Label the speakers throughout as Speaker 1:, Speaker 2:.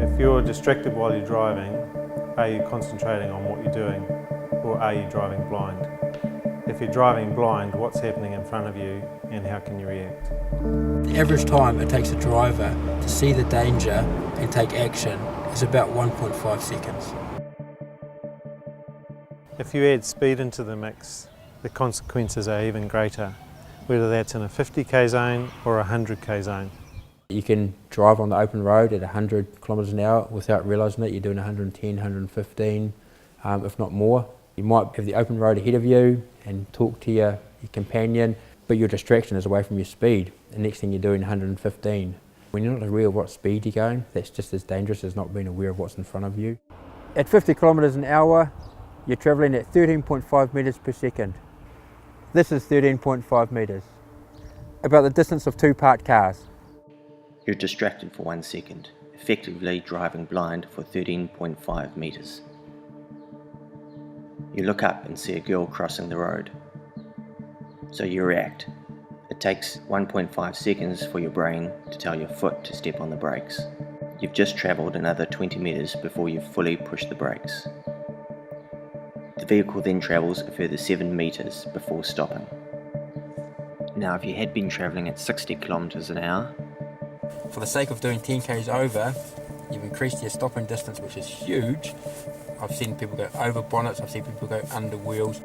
Speaker 1: If you're distracted while you're driving, are you concentrating on what you're doing, or are you driving blind? If you're driving blind, what's happening in front of you and how can you react?
Speaker 2: The average time it takes a driver to see the danger and take action is about 1.5 seconds.
Speaker 1: If you add speed into the mix, the consequences are even greater, whether that's in a 50k zone or a 100k zone.
Speaker 3: You can drive on the open road at 100 kilometres an hour without realising it. You're doing 110, 115, if not more. You might have the open road ahead of you and talk to your companion, but your distraction is away from your speed. The next thing you're doing 115. When you're not aware of what speed you're going, that's just as dangerous as not being aware of what's in front of you. At 50 kilometres an hour, you're travelling at 13.5 metres per second. This is 13.5 metres, about the distance of two parked cars.
Speaker 4: You're distracted for 1 second, effectively driving blind for 13.5 metres. You look up and see a girl crossing the road. So you react. It takes 1.5 seconds for your brain to tell your foot to step on the brakes. You've just travelled another 20 metres before you've fully pushed the brakes. The vehicle then travels a further 7 metres before stopping. Now if you had been travelling at 60 kilometres an hour,
Speaker 2: For the sake of doing 10 k's over, you've increased your stopping distance, which is huge. I've seen people go over bonnets, I've seen people go under wheels.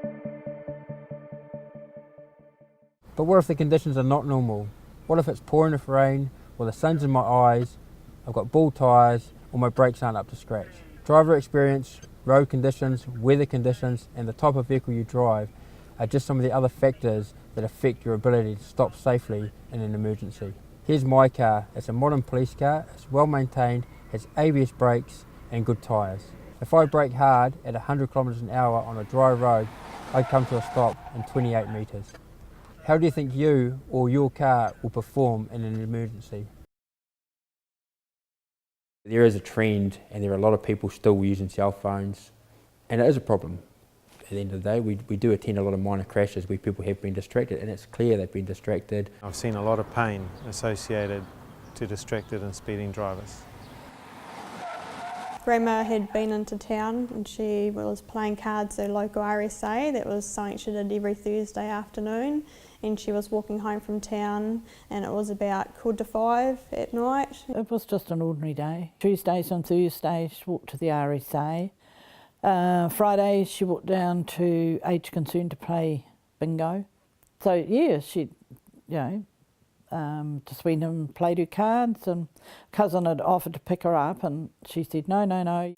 Speaker 2: But what if the conditions are not normal? What if it's pouring with rain, or the sun's in my eyes, I've got bald tyres, or my brakes aren't up to scratch? Driver experience, road conditions, weather conditions, and the type of vehicle you drive are just some of the other factors that affect your ability to stop safely in an emergency. Here's my car. It's a modern police car, it's well maintained, has ABS brakes and good tyres. If I brake hard at 100 kilometres an hour on a dry road, I'd come to a stop in 28 metres. How do you think you or your car will perform in an emergency?
Speaker 3: There is a trend and there are a lot of people still using cell phones, and it is a problem. At the end of the day, we do attend a lot of minor crashes where people have been distracted, and it's clear they've been distracted.
Speaker 1: I've seen a lot of pain associated to distracted and speeding drivers.
Speaker 5: Grandma had been into town and she was playing cards at a local RSA. That was something she did every Thursday afternoon, and she was walking home from town and it was about 4:45 at night.
Speaker 6: It was just an ordinary day. Tuesdays and Thursdays she walked to the RSA. Fridays she walked down to Age Concern to play bingo. So yeah, she, just went and played her cards, and cousin had offered to pick her up and she said no.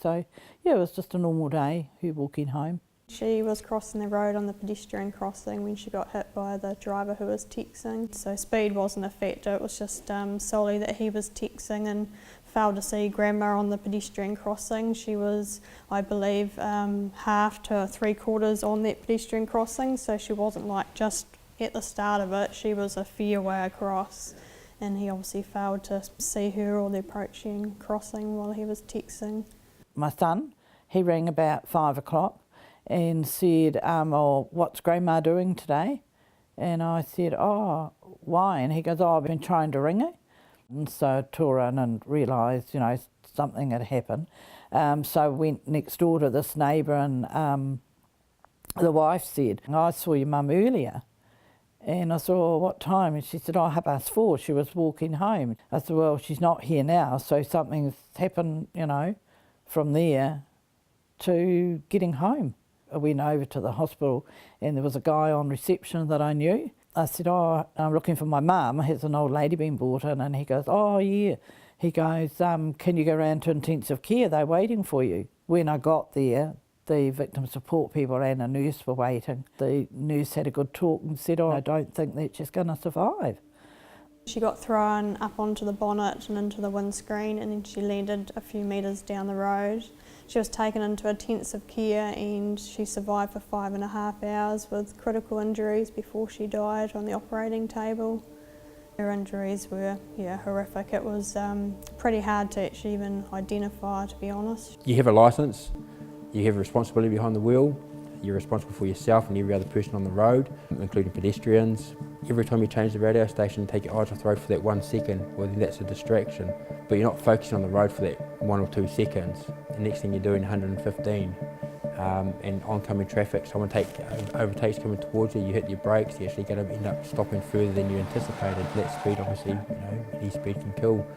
Speaker 6: So yeah, it was just a normal day, her walking home.
Speaker 5: She was crossing the road on the pedestrian crossing when she got hit by the driver who was texting. So speed wasn't a factor, it was just solely that he was texting and failed to see Grandma on the pedestrian crossing. She was, I believe, half to 3/4 on that pedestrian crossing, so she wasn't like just at the start of it, she was a fair way across, and he obviously failed to see her or the approaching crossing while he was texting.
Speaker 6: My son, he rang about 5 o'clock and said, oh, what's Grandma doing today? And I said, oh, why? And he goes, oh, I've been trying to ring her. And so I tore in and realised, something had happened. So I went next door to this neighbour, and the wife said, I saw your mum earlier. And I said, oh, what time? And she said, oh, 4:30. She was walking home. I said, well, she's not here now, so something's happened, from there to getting home. I went over to the hospital and there was a guy on reception that I knew. I said, oh, I'm looking for my mum. Has an old lady been brought in? And he goes, oh, yeah. He goes, can you go round to intensive care? They're waiting for you. When I got there, the victim support people and a nurse were waiting. The nurse had a good talk and said, oh, I don't think that she's going to survive.
Speaker 5: She got thrown up onto the bonnet and into the windscreen, and then she landed a few metres down the road. She was taken into intensive care and she survived for 5.5 hours with critical injuries before she died on the operating table. Her injuries were horrific. It was pretty hard to actually even identify, to be honest.
Speaker 3: You have a licence, you have a responsibility behind the wheel, you're responsible for yourself and every other person on the road, including pedestrians. every time you change the radio station, take your eyes off the road for that 1 second, well then that's a distraction. But you're not focusing on the road for that 1 or 2 seconds. The next thing you're doing 115. And oncoming traffic, someone overtakes coming towards you, you hit your brakes, you're actually going to end up stopping further than you anticipated. That speed, obviously, any speed can kill.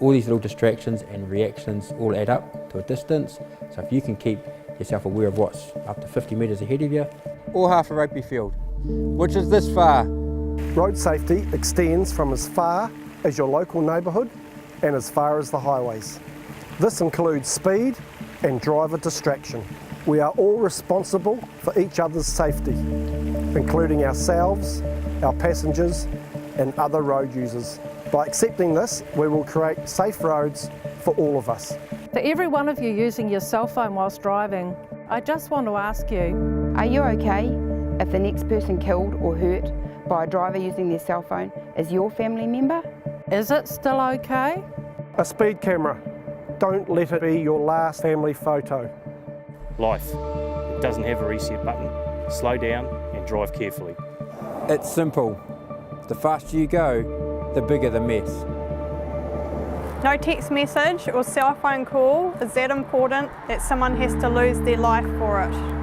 Speaker 3: All these little distractions and reactions all add up to a distance. So if you can keep yourself aware of what's up to 50 metres ahead of you, or half a rugby field, which is this far.
Speaker 7: Road safety extends from as far as your local neighbourhood and as far as the highways. This includes speed and driver distraction. We are all responsible for each other's safety, including ourselves, our passengers and other road users. By accepting this, we will create safe roads for all of us.
Speaker 8: For every one of you using your cell phone whilst driving, I just want to ask you,
Speaker 9: are you okay if the next person killed or hurt by a driver using their cell phone is your family member?
Speaker 8: is it still okay?
Speaker 7: A speed camera. Don't let it be your last family photo.
Speaker 10: Life. It doesn't have a reset button. Slow down and drive carefully.
Speaker 3: It's simple. The faster you go, the bigger the mess.
Speaker 5: No text message or cell phone call is that important that someone has to lose their life for it.